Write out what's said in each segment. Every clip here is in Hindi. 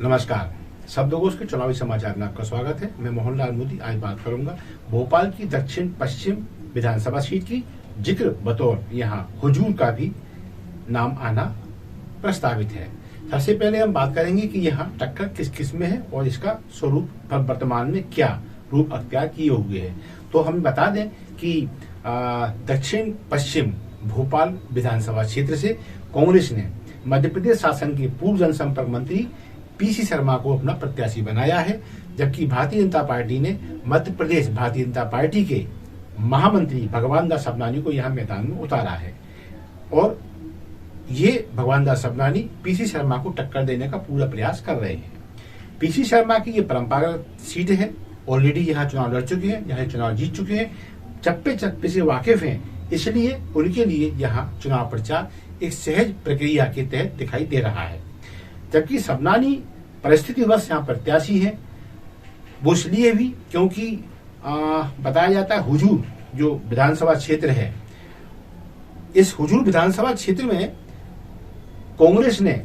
नमस्कार। शब्दकोश के चुनावी समाचार में आपका स्वागत है। मैं मोहनलाल मोदी आज बात करूंगा भोपाल की दक्षिण पश्चिम विधानसभा सीट की। जिक्र बतौर यहाँ हुजूर का भी नाम आना प्रस्तावित है। सबसे पहले हम बात करेंगे कि यहाँ टक्कर किस किस में है और इसका स्वरूप वर्तमान में क्या रूप अख्तियार किए हुए है। तो हम बता दें कि दक्षिण पश्चिम भोपाल विधानसभा क्षेत्र से कांग्रेस ने मध्य प्रदेश शासन के पूर्व जनसंपर्क मंत्री पीसी शर्मा को अपना प्रत्याशी बनाया है, जबकि भारतीय जनता पार्टी ने मध्य प्रदेश भारतीय जनता पार्टी के महामंत्री भगवान दास सबनानी को यहां मैदान में उतारा है। और ये भगवान दास सबनानी पीसी शर्मा को टक्कर देने का पूरा प्रयास कर रहे हैं। पीसी शर्मा की ये परंपरागत सीट है, ऑलरेडी यहाँ चुनाव लड़ चुके हैं, यहाँ चुनाव जीत चुके हैं, चप्पे चप्पे से वाकिफ हैं, इसलिए उनके लिए यहाँ चुनाव प्रचार एक सहज प्रक्रिया के तहत दिखाई दे रहा है। जबकि सबनानी परिस्थितिवश यहाँ प्रत्याशी है, वो इसलिए भी क्योंकि बताया जाता है हुजूर जो विधानसभा क्षेत्र है, इस हुजूर विधानसभा क्षेत्र में कांग्रेस ने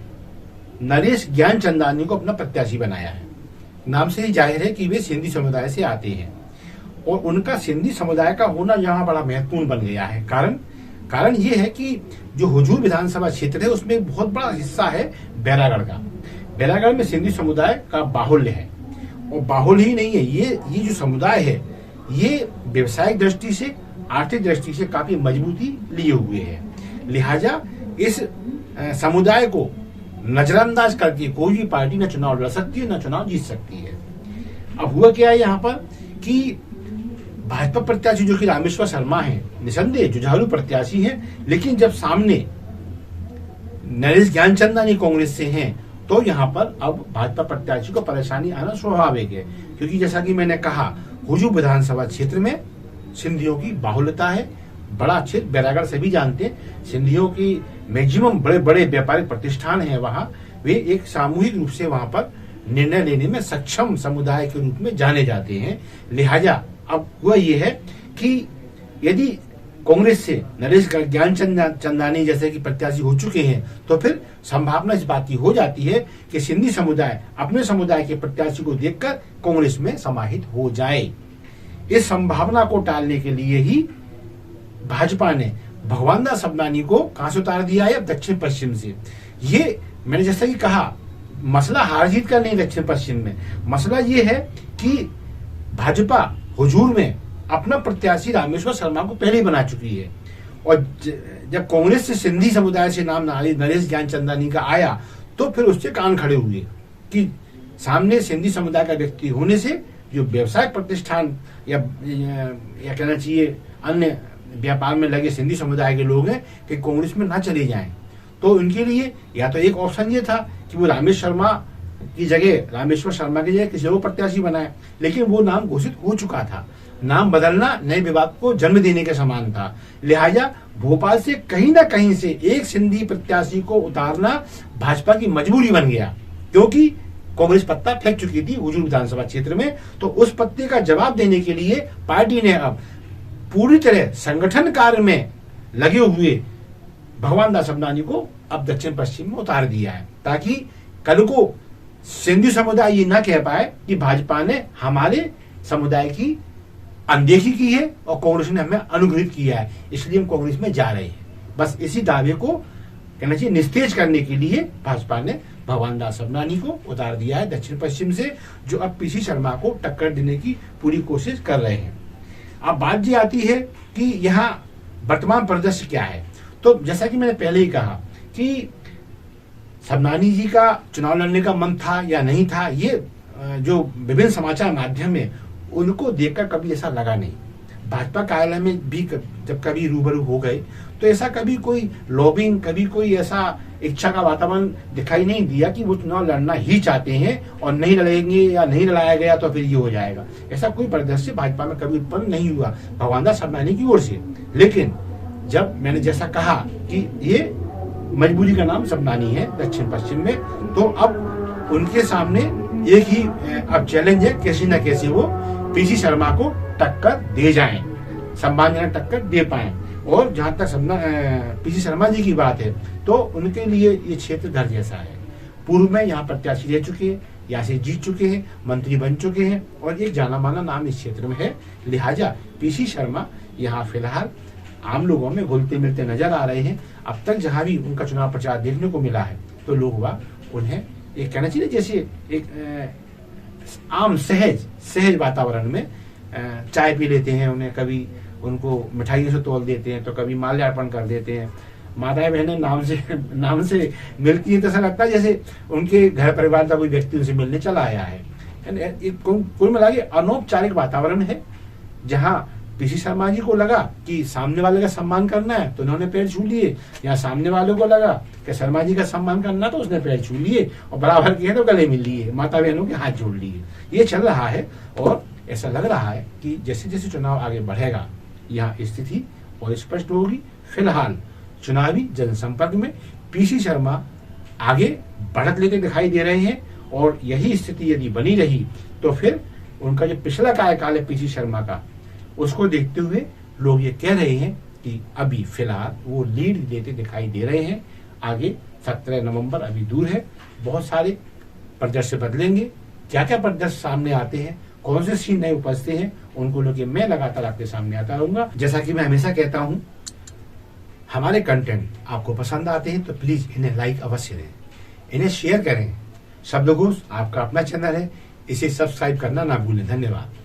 नरेश ज्ञानचंदानी को अपना प्रत्याशी बनाया है। नाम से ही जाहिर है कि वे सिंधी समुदाय से आते हैं और उनका सिंधी समुदाय का होना यहाँ बड़ा महत्वपूर्ण बन गया है। कारण ये है कि जो हुजूर विधानसभा क्षेत्र है उसमें एक बहुत बड़ा हिस्सा है बैरागढ़ का। बैरागढ़ में सिंधी समुदाय का बाहुल्य है और बाहुल्य ही नहीं है, ये जो समुदाय है ये व्यवसायिक दृष्टि से आर्थिक दृष्टि से काफी मजबूती लिए हुए है। लिहाजा इस समुदाय को नजरअंदाज करके कोई भी पार्टी न चुनाव लड़ सकती है न चुनाव जीत सकती है। अब हुआ क्या है यहाँ पर कि भाजपा प्रत्याशी जो कि रामेश्वर शर्मा है, निसंदेह जुझारू प्रत्याशी हैं, लेकिन जब सामने नरेश ज्ञानचंदानी कांग्रेस से हैं तो यहाँ पर अब भाजपा प्रत्याशी को परेशानी आना स्वाभाविक है, क्योंकि जैसा कि मैंने कहा हुजूर विधानसभा क्षेत्र में सिंधियों की बाहुल्यता है। बड़ा क्षेत्र बैरागढ़ से भी जानते हैं, सिंधियों की मैक्सिमम बड़े बड़े व्यापारिक प्रतिष्ठान है वहाँ, वे एक सामूहिक रूप से वहाँ पर निर्णय लेने में सक्षम समुदाय के रूप में जाने जाते हैं। लिहाजा अब हुआ ये है कि यदि कांग्रेस से नरेश ज्ञानचंदानी जैसे कि प्रत्याशी हो चुके हैं तो फिर संभावना इस बात की हो जाती है कि सिंधी समुदाय अपने समुदाय के प्रत्याशी को देखकर कांग्रेस में समाहित हो जाए। इस संभावना को टालने के लिए ही भाजपा ने भगवान दास सबनानी को कहां से उतार दिया है, दक्षिण पश्चिम से। ये मैंने जैसा कि कहा मसला हार जीत का नहीं, दक्षिण पश्चिम में मसला ये है कि भाजपा हुजूर में अपना प्रत्याशी रामेश्वर शर्मा को पहले ही बना चुकी है और जब कांग्रेस से सिंधी समुदाय से नाम नरेश ज्ञानचंदानी का आया तो फिर उससे कान खड़े हुए कि सामने सिंधी समुदाय का व्यक्ति होने से जो व्यवसायिक प्रतिष्ठान या कहना चाहिए अन्य व्यापार में लगे सिंधी समुदाय के लोग हैं कि कांग्रेस में ना चले जाएं। तो उनके लिए या तो एक ऑप्शन ये था कि वो रामेश्वर शर्मा की जगह किसी और प्रत्याशी बनाए, लेकिन वो नाम घोषित हो चुका था। नाम बदलना नए विवाद को जन्म देने के समान था। लिहाजा भोपाल से कहीं ना कहीं से एक सिंधी प्रत्याशी को उतारना भाजपा की मजबूरी बन गया, क्योंकि कांग्रेस पत्ता फेंक चुकी थी हुजूर विधानसभा क्षेत्र में। तो उस पत्ते का जवाब देने के लिए पार्टी ने अब पूरी तरह संगठन कार्य में लगे हुए भगवान दास सबनानी को अब दक्षिण पश्चिम में उतार दिया है, ताकि कल को सिंधी समुदाय ये न कह पाए कि भाजपा ने हमारे समुदाय की अनदेखी की है और कांग्रेस ने हमें अनुग्रहित किया है, इसलिए हम कांग्रेस में जा रहे हैं। बस इसी दावे को कहना चाहिए निस्तेज करने के लिए भाजपा ने भगवान दास सबनानी को उतार दिया है दक्षिण पश्चिम से, जो अब पीसी शर्मा को टक्कर देने की पूरी कोशिश कर रहे हैं। अब बात ये आती है कि यहाँ वर्तमान परिदृश्य क्या है। तो जैसा कि मैंने पहले ही कहा कि सबनानी जी का चुनाव लड़ने का मन था या नहीं था, ये जो विभिन्न समाचार माध्यम है उनको देखकर कभी ऐसा लगा नहीं। भाजपा कार्यालय में भी जब कभी रूबरू हो गए तो ऐसा कभी कोई लॉबिंग, कभी कोई ऐसा इच्छा का वातावरण दिखाई नहीं दिया कि वो चुनाव लड़ना ही चाहते हैं और नहीं लड़ेंगे या नहीं लड़ाया गया तो फिर ये हो जाएगा। ऐसा कोई परिदृश्य भाजपा में कभी उत्पन्न नहीं हुआ भगवान दास सबनानी की ओर से। लेकिन जब मैंने जैसा कहा कि ये मजबूरी का नाम सबनानी है दक्षिण पश्चिम में, तो अब उनके सामने एक ही अब चैलेंज है, कैसे न कैसे वो पीसी शर्मा को टक्कर दे जाएं, सम्मानजनक टक्कर दे पाएं। और जहां तक पीसी शर्मा जी की बात है तो उनके लिए ये क्षेत्र घर जैसा है। पूर्व में यहाँ प्रत्याशी रह चुके हैं, यहाँ से जीत चुके हैं, मंत्री बन चुके हैं और एक जाना माना नाम इस क्षेत्र में है। लिहाजा पीसी शर्मा यहाँ फिलहाल आम लोगों में घुलते मिलते नजर आ रहे हैं। अब तक जहां भी उनका चुनाव प्रचार देखने को मिला है तो लोग उन्हें एक कहना चाहिए जैसे एक आम सहज वातावरण में चाय पी लेते हैं, उन्हें कभी उनको मिठाइयों से तोल देते हैं तो कभी माल्यार्पण कर देते हैं। माताएं बहनें नाम से मिलती है तो ऐसा लगता है जैसे उनके घर परिवार का कोई व्यक्ति उनसे मिलने चला आया है। कुल मिला के अनौपचारिक वातावरण है जहां पीसी शर्मा जी को लगा कि सामने वाले का सम्मान करना है तो उन्होंने पैर छू लिए, या सामने वाले को लगा कि शर्मा जी का सम्मान करना तो उसने पैर छू लिए और बराबर किए तो गले मिल लिए, माता बहनों के हाथ जोड़ लिए। ये चल रहा है और ऐसा लग रहा है कि जैसे जैसे चुनाव आगे बढ़ेगा यहाँ स्थिति और स्पष्ट होगी। फिलहाल चुनावी जनसंपर्क में पीसी शर्मा आगे बढ़त लेते दिखाई दे रहे हैं और यही स्थिति यदि बनी रही तो फिर उनका जो पिछला कार्यकाल है पीसी शर्मा का, उसको देखते हुए लोग ये कह रहे हैं कि अभी फिलहाल वो लीड देते दिखाई दे रहे हैं। आगे 17 नवंबर अभी दूर है, बहुत सारे परिदृश्य बदलेंगे। क्या क्या परिदृश्य सामने आते हैं, कौन से सीन नए उपजते हैं, उनको लेकर मैं लगातार आपके सामने आता रहूंगा। जैसा कि मैं हमेशा कहता हूं, हमारे कंटेंट आपको पसंद आते हैं तो प्लीज इन्हें लाइक अवश्य दें, इन्हें शेयर करें। शब्दकोश आपका अपना चैनल है, इसे सब्सक्राइब करना ना भूलें। धन्यवाद।